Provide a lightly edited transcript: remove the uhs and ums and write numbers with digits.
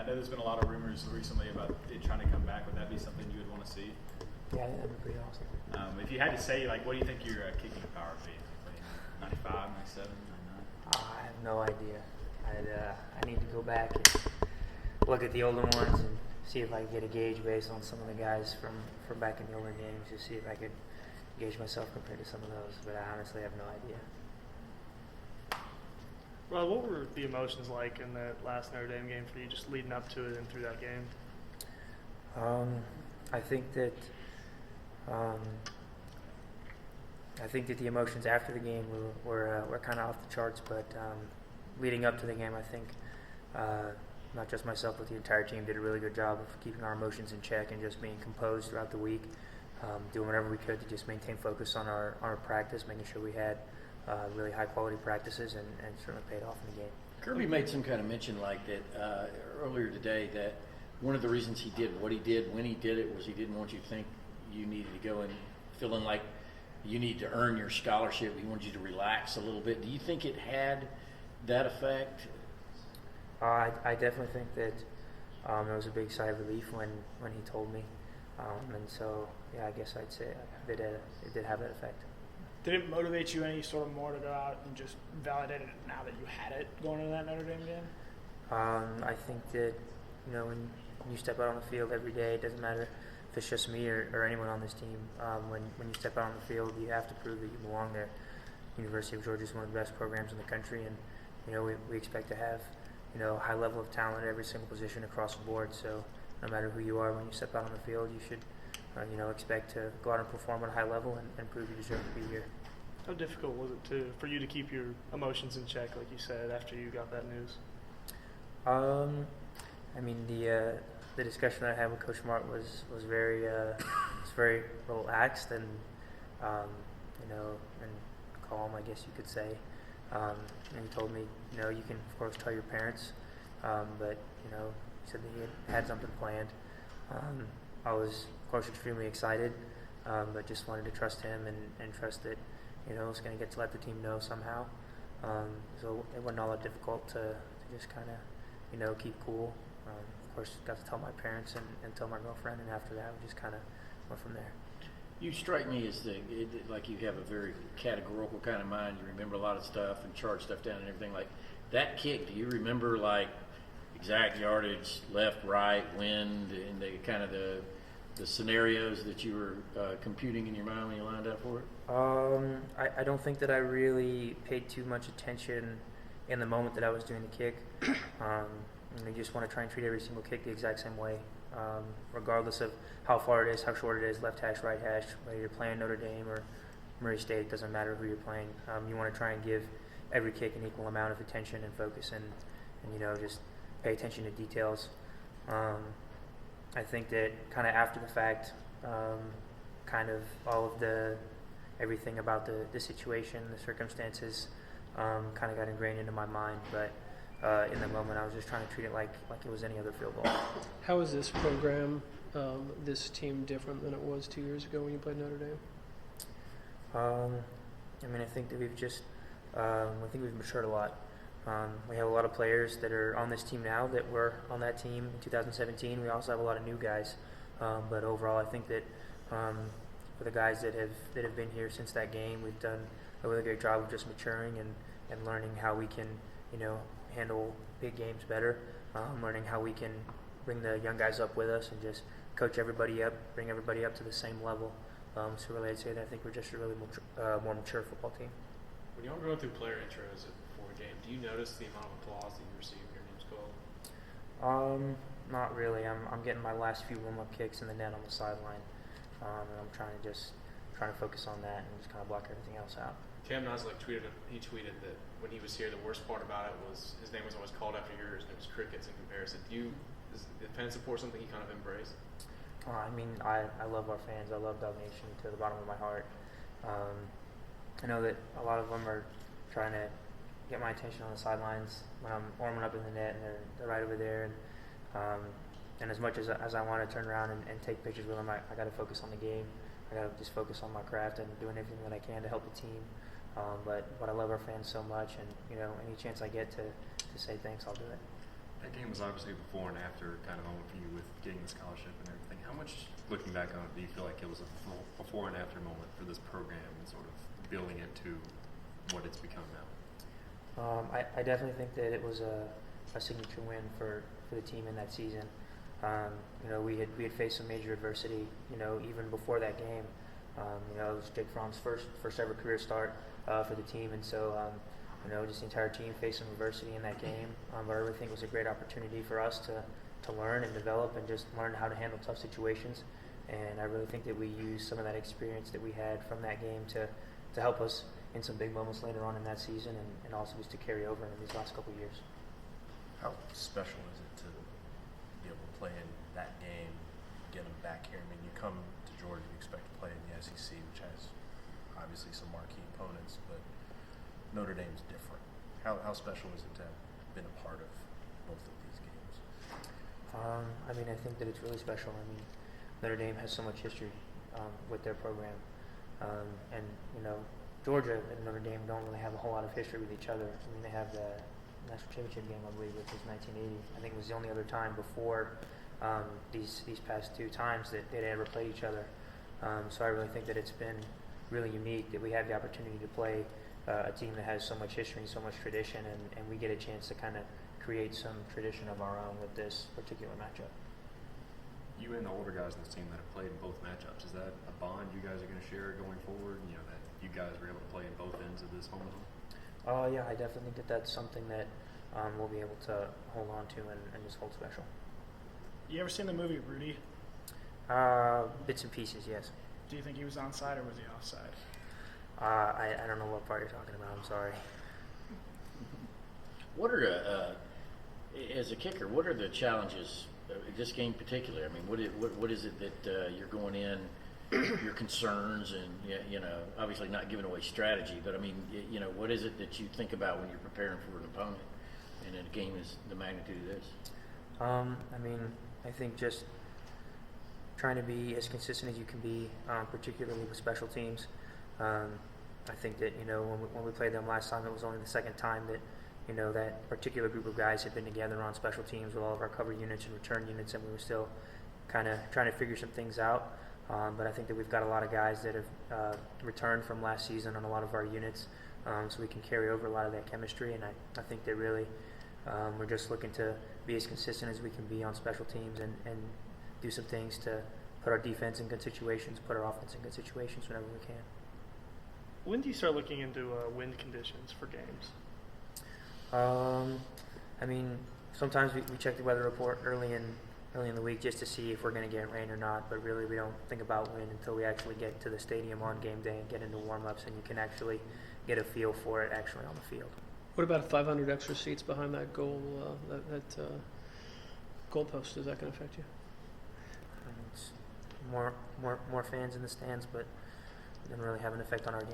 know there's been a lot of rumors recently about it trying to come back. Would that be something you would want to see? Yeah, that'd be pretty awesome. If you had to say, like, what do you think your kicking power would be? 95, 97, 99? I have no idea. I need to go back and look at the older ones and see if I can get a gauge based on some of the guys from back in the older games, to see if I could gauge myself compared to some of those. But I honestly have no idea. Rod, what were the emotions like in that last Notre Dame game for you, just leading up to it and through that game? I think that the emotions after the game were kind of off the charts, but leading up to the game, I think not just myself, but the entire team did a really good job of keeping our emotions in check and just being composed throughout the week, doing whatever we could to just maintain focus on our practice, making sure we had really high quality practices, and certainly paid off in the game. Kirby made some kind of mention like that earlier today, that one of the reasons he did what he did when he did it was he didn't want you to think you needed to go and feeling like you need to earn your scholarship. He wanted you to relax a little bit. Do you think it had that effect? I definitely think that it was a big sigh of relief when he told me, and so yeah, I guess I'd say that it did have that effect. Did it motivate you any sort of more to go out and just validate it now that you had it going into that Notre Dame game? I think that, when you step out on the field every day, it doesn't matter if it's just me or anyone on this team. When you step out on the field, you have to prove that you belong there. University of Georgia is one of the best programs in the country, and we expect to have a high level of talent at every single position across the board. So no matter who you are, when you step out on the field, you should expect to go out and perform at a high level and prove you deserve to be here. How difficult was it for you to keep your emotions in check, like you said, after you got that news? The discussion that I had with Coach Mark was very relaxed and and calm, I guess you could say. And he told me, you can of course tell your parents, but he said that he had something planned. I was of course extremely excited, but just wanted to trust him and trust that I was going to get to let the team know somehow. So it wasn't all that difficult to just kind of keep cool. Of course, got to tell my parents and tell my girlfriend, and after that, we just kind of went from there. You strike me as like you have a very categorical kind of mind. You remember a lot of stuff and chart stuff down and everything. Like that kick, do you remember like exact yardage, left, right, wind, and the kind of the scenarios that you were computing in your mind when you lined up for it? I don't think that I really paid too much attention in the moment that I was doing the kick. You just want to try and treat every single kick the exact same way, regardless of how far it is, how short it is, left hash, right hash, whether you're playing Notre Dame or Murray State, it doesn't matter who you're playing. You want to try and give every kick an equal amount of attention and focus, and just pay attention to details. I think that kind of after the fact, kind of all of everything about the situation, the circumstances, kind of got ingrained into my mind, but in the moment I was just trying to treat it like it was any other field goal. How is this program, this team different than it was 2 years ago when you played Notre Dame? I think that we've matured a lot. We have a lot of players that are on this team now that were on that team in 2017. We also have a lot of new guys, but overall, I think that for the guys that have been here since that game, we've done a really great job of just maturing and learning how we can, handle big games better. Learning how we can bring the young guys up with us and just coach everybody up, bring everybody up to the same level. So really, I'd say that I think we're just a really more mature football team. When y'all go through player intros before a game, do you notice the amount of applause that you receive when your name's called? Not really. I'm getting my last few warm-up kicks in the net on the sideline, and I'm trying to focus on that and just kind of block everything else out. Cam Noslik tweeted that when he was here, the worst part about it was his name was always called after yours, and it was crickets in comparison. Is the fan support something you kind of embrace? I love our fans. I love Dog Nation to the bottom of my heart. I know that a lot of them are trying to get my attention on the sidelines when I'm warming up in the net, and they're right over there. And as much as I want to turn around and take pictures with them, I got to focus on the game. I got to just focus on my craft and doing everything that I can to help the team. But I love our fans so much, and any chance I get to say thanks, I'll do it. That game was obviously a before and after kind of moment for you with getting the scholarship and everything. How much, looking back on it, do you feel like it was a before and after moment for this program and sort of building it to what it's become now? I definitely think that it was a signature win for the team in that season. We had faced some major adversity, even before that game. It was Jake Fromm's first ever career start for the team, and so just the entire team faced some adversity in that game. But I really think it was a great opportunity for us to learn and develop and just learn how to handle tough situations. And I really think that we used some of that experience that we had from that game to help us in some big moments later on in that season, and also just to carry over in these last couple of years. How special is it to be able to play in that game, get them back here? I mean, you come to Georgia, you expect to play in the SEC, which has obviously some marquee opponents, but Notre Dame's different. How special is it to have been a part of both of these games? I think that it's really special. Notre Dame has so much history with their program, and Georgia and Notre Dame don't really have a whole lot of history with each other. They have the national championship game, I believe, which was 1980. I think it was the only other time before these past two times that they'd ever played each other. So I really think that it's been really unique that we have the opportunity to play a team that has so much history and so much tradition, and we get a chance to kind of create some tradition of our own with this particular matchup. You and the older guys on this team that have played in both matchups, is that a bond you guys are going to share going forward? That you guys were able to play in both ends of this home and home? Yeah, I definitely think that that's something that we'll be able to hold on to and just hold special. You ever seen the movie Rudy? Bits and pieces, yes. Do you think he was onside or was he offside? I don't know what part you're talking about. I'm sorry. What are as a kicker? What are the challenges of this game particularly? What is it that you're going in? Your concerns and obviously not giving away strategy, but what is it that you think about when you're preparing for an opponent and in a game is the magnitude of this? I think just trying to be as consistent as you can be, particularly with special teams. I think that when we played them last time, it was only the second time that that particular group of guys had been together on special teams with all of our cover units and return units, and we were still kind of trying to figure some things out. But I think that we've got a lot of guys that have returned from last season on a lot of our units, so we can carry over a lot of that chemistry. And I think that really we're just looking to be as consistent as we can be on special teams and do some things to put our defense in good situations, put our offense in good situations whenever we can. When do you start looking into wind conditions for games? Sometimes we check the weather report early in the week just to see if we're going to get rain or not, but really we don't think about wind until we actually get to the stadium on game day and get into warm-ups, and you can actually get a feel for it actually on the field. What about 500 extra seats behind that goal, goalpost? Is that going to affect you? It's more fans in the stands, but it doesn't really have an effect on our game.